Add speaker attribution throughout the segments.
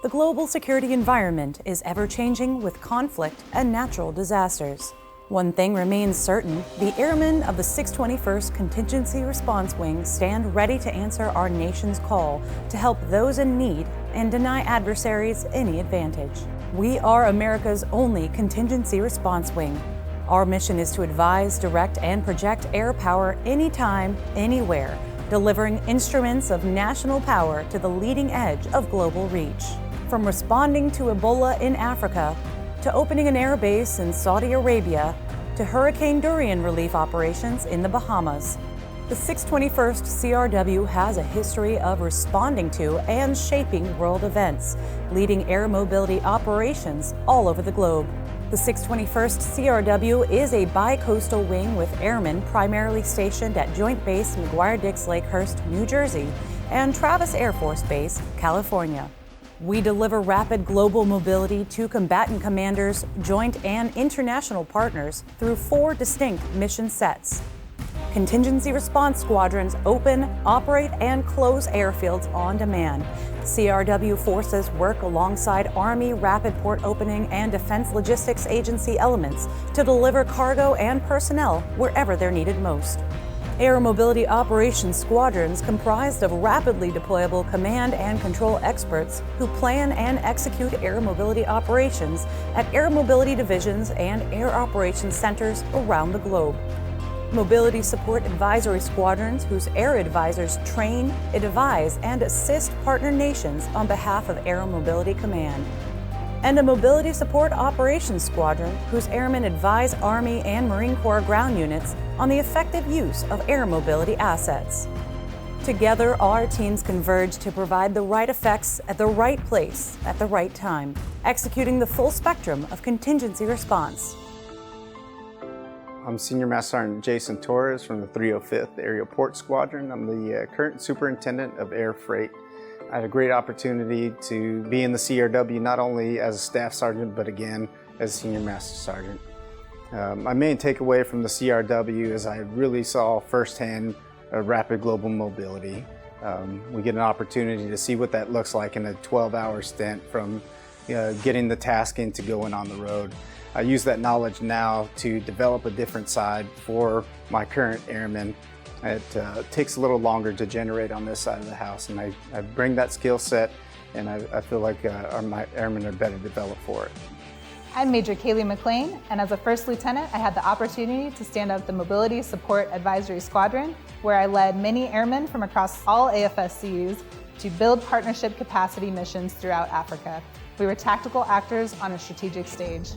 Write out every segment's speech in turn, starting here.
Speaker 1: The global security environment is ever-changing with conflict and natural disasters. One thing remains certain: the airmen of the 621st Contingency Response Wing stand ready to answer our nation's call to help those in need and deny adversaries any advantage. We are America's only contingency response wing. Our mission is to advise, direct, and project air power anytime, anywhere, delivering instruments of national power to the leading edge of global reach. From responding to Ebola in Africa, to opening an air base in Saudi Arabia, to Hurricane Dorian relief operations in the Bahamas. The 621st CRW has a history of responding to and shaping world events, leading air mobility operations all over the globe. The 621st CRW is a bi-coastal wing with airmen primarily stationed at Joint Base McGuire-Dix-Lakehurst, New Jersey, and Travis Air Force Base, California. We deliver rapid global mobility to combatant commanders, joint and international partners through 4 distinct mission sets. Contingency response squadrons open, operate, and close airfields on demand. CRW forces work alongside Army Rapid Port Opening and Defense Logistics Agency elements to deliver cargo and personnel wherever they're needed most. Air mobility operations squadrons comprised of rapidly deployable command and control experts who plan and execute air mobility operations at air mobility divisions and air operations centers around the globe. Mobility support advisory squadrons whose air advisors train, advise, and assist partner nations on behalf of Air Mobility Command. And a mobility support operations squadron whose airmen advise Army and Marine Corps ground units on the effective use of air mobility assets. Together, our teams converge to provide the right effects at the right place at the right time, executing the full spectrum of contingency response.
Speaker 2: I'm Senior Master Sergeant Jason Torres from the 305th Aerial Port Squadron. I'm the current Superintendent of Air Freight. I had a great opportunity to be in the CRW not only as a Staff Sergeant, but again as Senior Master Sergeant. My main takeaway from the CRW is I really saw firsthand rapid global mobility. We get an opportunity to see what that looks like in a 12-hour stint from getting the tasking to going on the road. I use that knowledge now to develop a different side for my current airmen. It takes a little longer to generate on this side of the house, and I bring that skill set, and I feel like my airmen are better developed for it.
Speaker 3: I'm Major Kaylee McLean, and as a First Lieutenant, I had the opportunity to stand up the Mobility Support Advisory Squadron, where I led many airmen from across all AFSCUs to build partnership capacity missions throughout Africa. We were tactical actors on a strategic stage.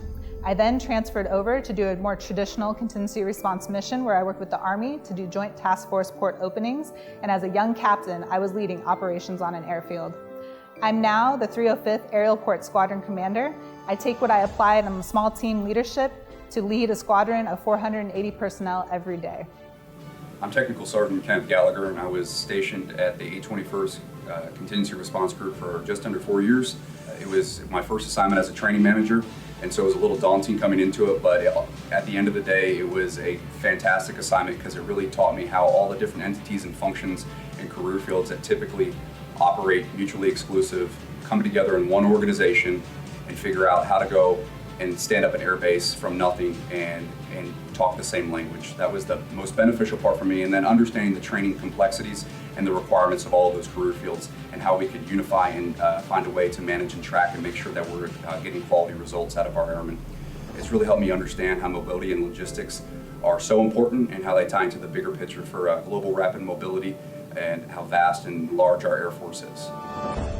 Speaker 3: I then transferred over to do a more traditional contingency response mission where I worked with the Army to do Joint Task Force port openings, and as a young captain, I was leading operations on an airfield. I'm now the 305th Aerial Port Squadron Commander. I take what I applied in small team leadership to lead a squadron of 480 personnel every day.
Speaker 4: I'm Technical Sergeant Kenneth Gallagher, and I was stationed at the 821st Contingency Response Group for just under 4 years. It was my first assignment as a training manager, and so it was a little daunting coming into it, but at the end of the day, it was a fantastic assignment because it really taught me how all the different entities and functions and career fields that typically operate mutually exclusive come together in one organization and figure out how to go and stand up an air base from nothing and talk the same language. That was the most beneficial part for me, and then understanding the training complexities and the requirements of all of those career fields and how we could unify and find a way to manage and track and make sure that we're getting quality results out of our airmen. It's really helped me understand how mobility and logistics are so important and how they tie into the bigger picture for global rapid mobility and how vast and large our Air Force is.